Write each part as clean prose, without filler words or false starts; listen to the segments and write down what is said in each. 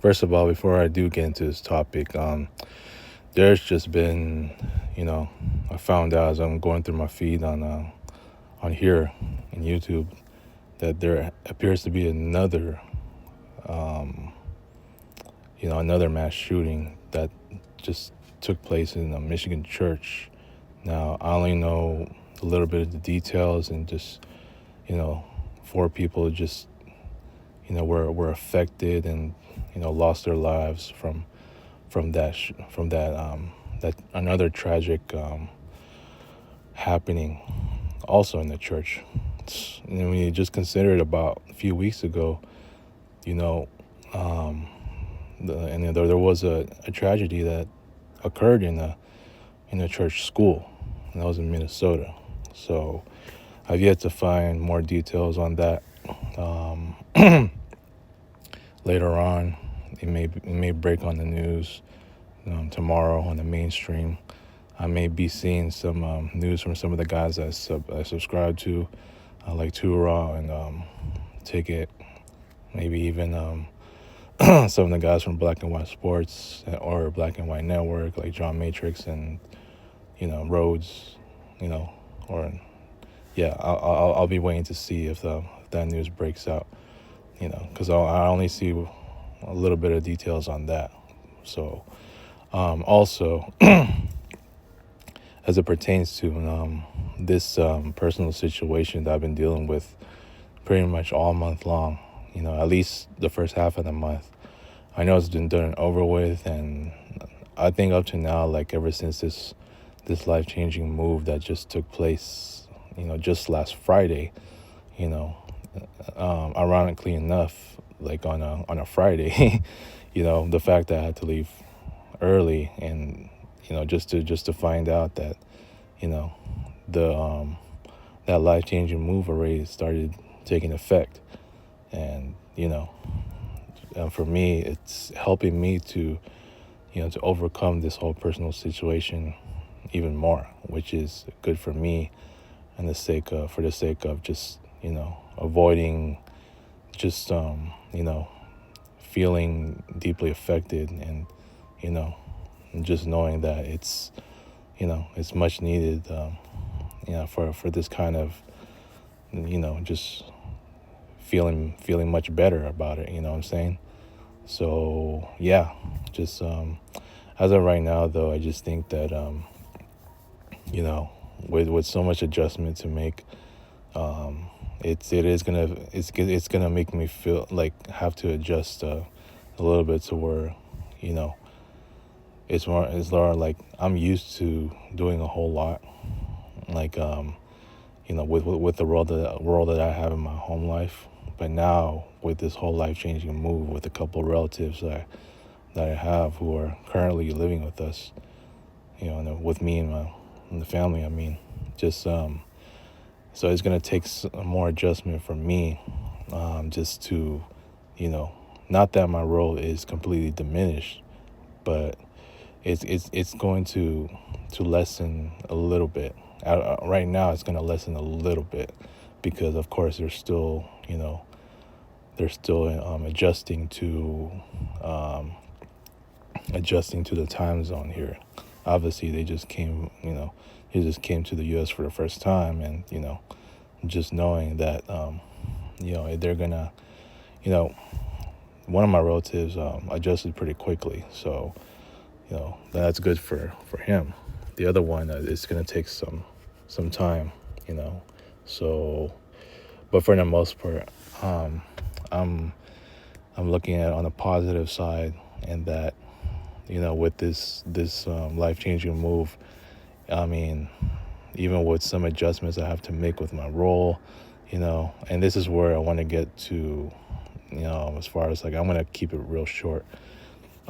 First of all, before I do get into this topic, there's just been, you know, I found out as I'm going through my feed on here in YouTube that there appears to be um, another mass shooting that just took place in a Michigan church. Now, I only know a little bit of the details, and just, you know, four people just, were affected and, lost their lives from that another tragic happening also in the church. When you just consider it, about a few weeks ago, you know, um, and there was a tragedy that occurred in a church school, and that was in Minnesota. So I've yet to find more details on that. Um, Later on, it may break on the news tomorrow on the mainstream. I may be seeing some news from some of the guys I subscribe to, like Tura and Ticket, maybe even some of the guys from Black and White Sports or Black and White Network, like John Matrix and Rhodes, you know, or yeah, I'll be waiting to see if that news breaks out, because I only see a little bit of details on that. So also, as it pertains to this personal situation that I've been dealing with pretty much all month long, at least the first half of the month. I know it's been done and over with, and I think up to now, like ever since this life changing move that just took place, just last Friday, you know, ironically enough, like on a Friday, the fact that I had to leave early, and just to find out that you know the that life changing move already started taking effect, and for me, it's helping me to overcome this whole personal situation even more, which is good for me, and for the sake of just avoiding just feeling deeply affected, and you know just knowing that it's much needed, for this kind of just feeling much better about it. You know what I'm saying? So yeah, just as of right now, though, I just think that you know with so much adjustment to make, it's gonna make me feel like have to adjust a little bit to where you know it's more like I'm used to doing a whole lot, like with the role that I have in my home life. But now with this whole life changing move with a couple relatives that I have who are currently living with us, with me and the family. I mean, just so it's gonna take more adjustment from me, just to, you know, not that my role is completely diminished, but it's going to lessen a little bit. Right now, it's going to lessen a little bit because, of course, they're still um, adjusting to the time zone here. Obviously, they just came to the U.S. for the first time, and just knowing that they're gonna, you know, one of my relatives adjusted pretty quickly, so that's good for him. The other one, it's gonna take some time, you know. So, but for the most part, um, I'm I'm looking at it on the positive side, and that with this life changing move, I mean, even with some adjustments I have to make with my role, and this is where I want to get to, as far as like I'm gonna keep it real short.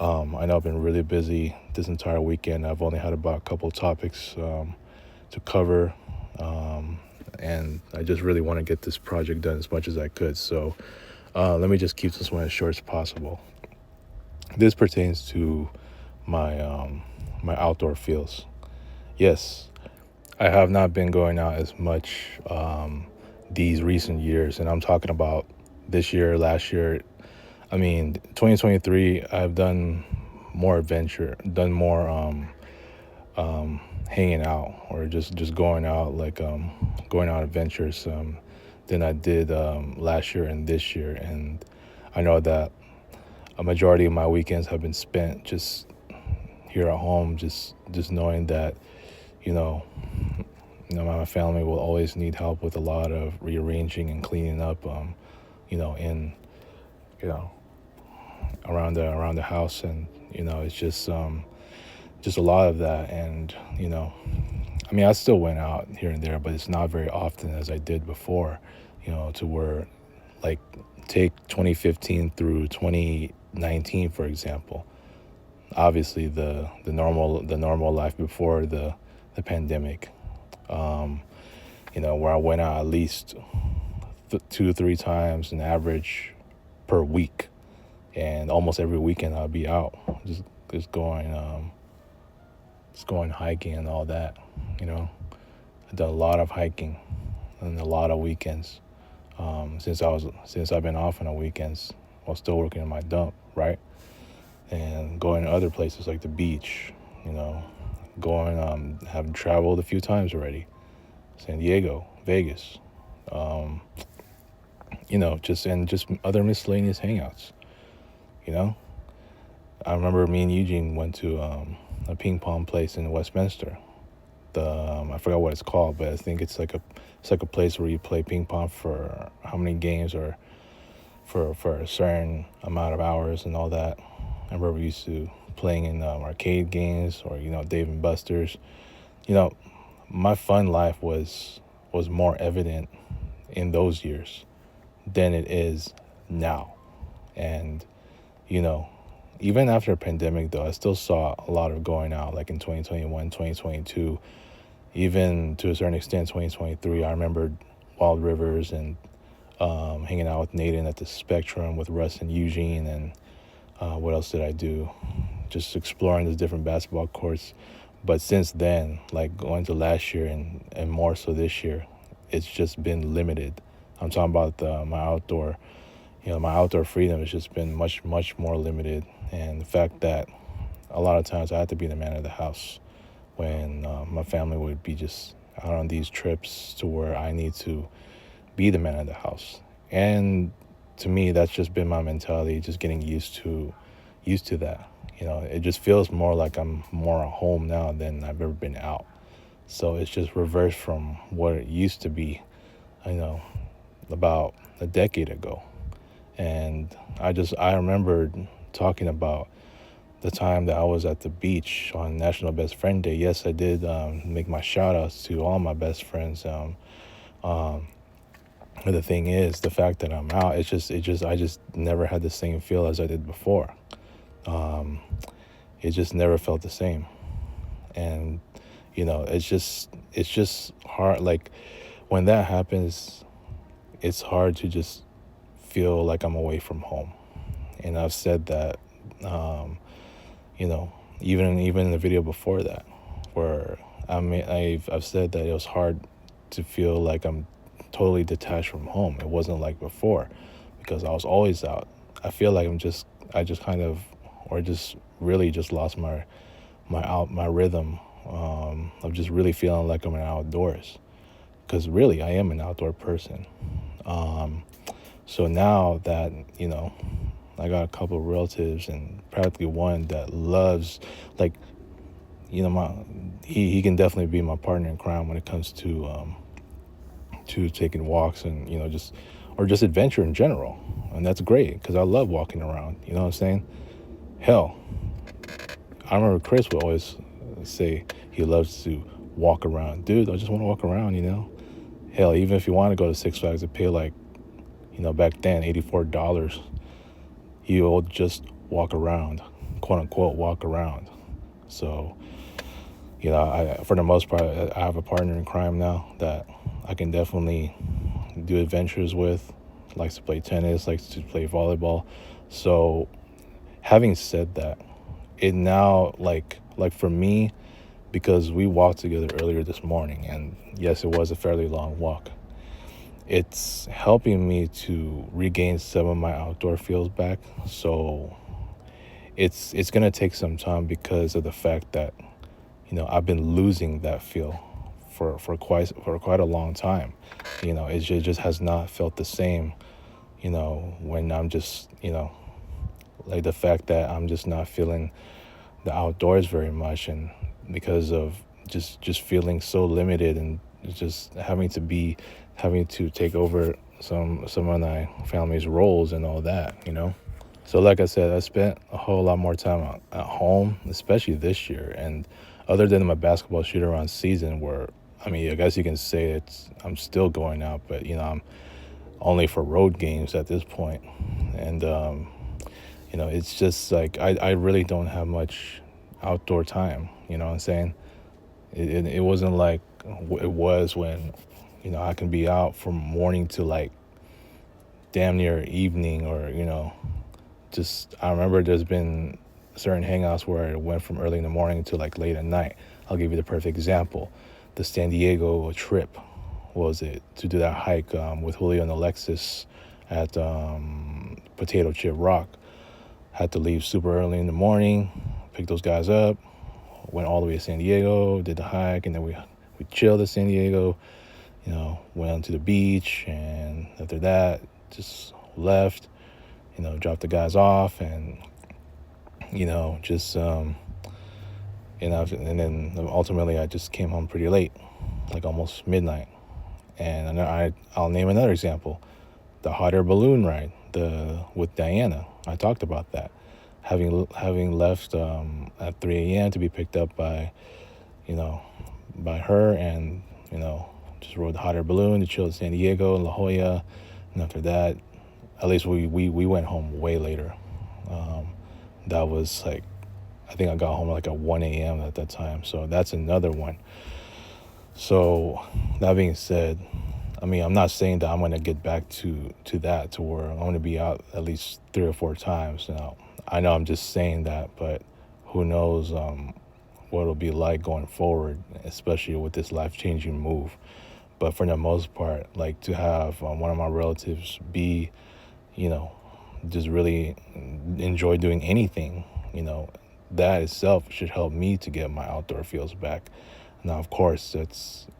I know I've been really busy this entire weekend. I've only had about a couple topics to cover, um, and I just really want to get this project done as much as I could. So let me just keep this one as short as possible. This pertains to my outdoor fields. Yes, I have not been going out as much these recent years, and I'm talking about this year, last year. I mean, 2023, I've done more adventure, done more hanging out or just going out, like going out adventures than I did last year and this year. And I know that a majority of my weekends have been spent just here at home, just knowing that you know my family will always need help with a lot of rearranging and cleaning up, in you know around the house. And it's just a lot of that. And I mean, I still went out here and there, but it's not very often as I did before, to where, like, take 2015 through 2019, for example. Obviously, the normal life before the pandemic, um, where I went out at least 2 or 3 times an average per week, and almost every weekend I'll be out, just going hiking and all that. You know, I've done a lot of hiking and a lot of weekends, since I've been off on the weekends while still working in my dump, right? And going to other places like the beach, you know, going have traveled a few times already, San Diego, Vegas, um, just other miscellaneous hangouts. You know, I remember me and Eugene went to a ping pong place in Westminster. I forgot what it's called, but I think it's like a place where you play ping pong for how many games, or for a certain amount of hours and all that. I remember we used to playing in arcade games, or Dave and Buster's. You know, my fun life was more evident in those years than it is now. And you know, even after a pandemic, though, I still saw a lot of going out, like in 2021, 2022, even to a certain extent 2023. I remember Wild Rivers and hanging out with Nathan at the Spectrum with Russ and Eugene. And what else did I do? Just exploring the different basketball courts. But since then, like going to last year and more so this year, it's just been limited. I'm talking about my outdoor freedom has just been much, much more limited. And the fact that a lot of times I had to be the man of the house when my family would be just out on these trips, to where I need to be the man of the house. And to me, that's just been my mentality, just getting used to that. It just feels more like I'm more at home now than I've ever been out. So it's just reversed from what it used to be, I know, about a decade ago. And I remembered talking about the time that I was at the beach on National Best Friend Day. Yes, I did make my shout outs to all my best friends. Um, but the thing is, the fact that I'm out, I just never had the same feel as I did before. Um, it just never felt the same. And, it's just hard. Like, when that happens, it's hard to just feel like I'm away from home. And I've said that, um, even in the video before that, where I've said that it was hard to feel like I'm totally detached from home. It wasn't like before, because I was always out. I feel like I just kind of, or just really just lost my rhythm, of just really feeling like I'm in outdoors, because really I am an outdoor person. Um, so now that, I got a couple of relatives, and practically one that loves, like, my he can definitely be my partner in crime when it comes to taking walks, and just adventure in general. And that's great, because I love walking around. You know what I'm saying? Hell, I remember Chris would always say he loves to walk around. Dude, I just want to walk around. Hell, even if you want to go to Six Flags and pay, like, back then, $84, you'll just walk around, quote unquote, walk around. So, for the most part, I have a partner in crime now that I can definitely do adventures with. Likes to play tennis, likes to play volleyball. So, having said that, it now, like for me, because we walked together earlier this morning, and yes, it was a fairly long walk. it's helping me to regain some of my outdoor feels back. So it's gonna take some time because of the fact that I've been losing that feel for quite a long time. It just has not felt the same. When I'm just like the fact that I'm just not feeling the outdoors very much, and because of just feeling so limited, and just having to take over some of my family's roles and all that. So like I said, I spent a whole lot more time at home, especially this year. And other than my basketball shoot around season, where I mean, I guess you can say I'm still going out, but I'm only for road games at this point. And it's just like I really don't have much outdoor time. You know what I'm saying? It wasn't like it was when I can be out from morning to like damn near evening, or just I remember there's been certain hangouts where I went from early in the morning to like late at night. I'll give you the perfect example: the San Diego trip. What was it, to do that hike with Julio and Alexis at Potato Chip Rock? Had to leave super early in the morning, pick those guys up, went all the way to San Diego, did the hike, and then we chilled at San Diego. Went to the beach, and after that, just left. Dropped the guys off, and just and then ultimately I just came home pretty late, like almost midnight. And I'll name another example: the hot air balloon ride, the with Diana. I talked about that. Having left at 3 a.m. to be picked up you know, by her, and just rode the hot air balloon to chill in San Diego and La Jolla. And after that, at least we went home way later. That was like, I think I got home like at 1 a.m. at that time. So that's another one. So that being said, I mean, I'm not saying that I'm going to get back to that, to where I'm going to be out at least 3 or 4 times. Now, I know I'm just saying that, but who knows what it'll be like going forward, especially with this life-changing move. But for the most part, like, to have one of my relatives be, you know, just really enjoy doing anything, that itself should help me to get my outdoor feels back. Now, of course,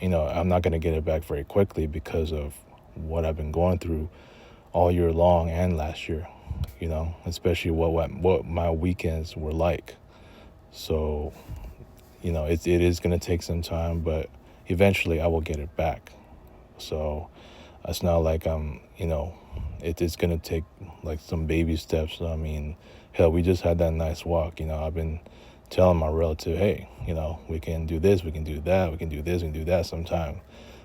I'm not going to get it back very quickly because of what I've been going through all year long and last year, especially what my weekends were like. So, it is going to take some time, but eventually I will get it back. So it's not like it is going to take like some baby steps. I mean, hell, we just had that nice walk. I've been telling my relative, hey, we can do this, we can do that, we can do this, we can do that sometime.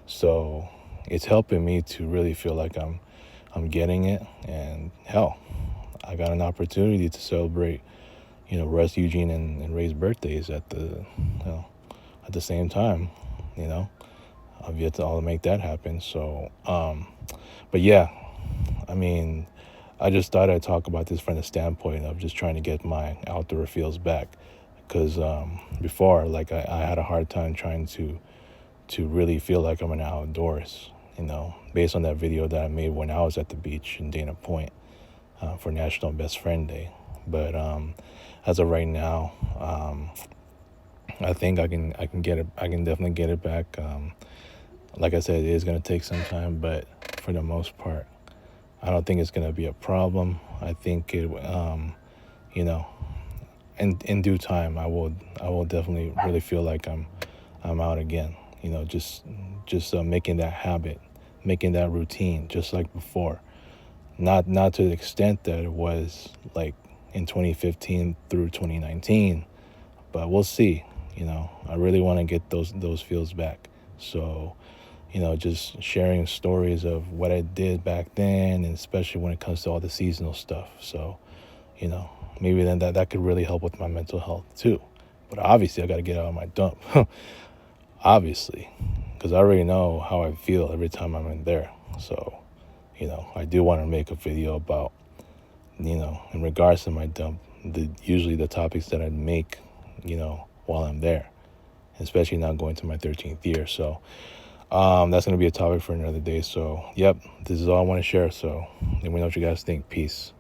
So it's helping me to really feel like I'm getting it. And hell, I got an opportunity to celebrate, Russ, Eugene, and Ray's birthdays at the same time. I've yet to all make that happen. So, but yeah, I mean, I just thought I'd talk about this from the standpoint of just trying to get my outdoor feels back. Because before, like, I had a hard time trying to really feel like I'm in the outdoors, based on that video that I made when I was at the beach in Dana Point for National Best Friend Day. But as of right now, I think I can get it. I can definitely get it back. Like I said, it is going to take some time, but for the most part, I don't think it's going to be a problem. I think it, in due time, I will definitely really feel like I'm out again. Just making that habit, making that routine, just like before. Not to the extent that it was like in 2015 through 2019, but we'll see. I really want to get those feels back. So, just sharing stories of what I did back then, and especially when it comes to all the seasonal stuff. So, maybe then that could really help with my mental health too. But obviously, I got to get out of my dump. Obviously, because I already know how I feel every time I'm in there. So, I do want to make a video about, in regards to my dump, usually the topics that I'd make, while I'm there, especially now going to my 13th year. So, That's going to be a topic for another day. So, yep, this is all I want to share. So let me know what you guys think. Peace.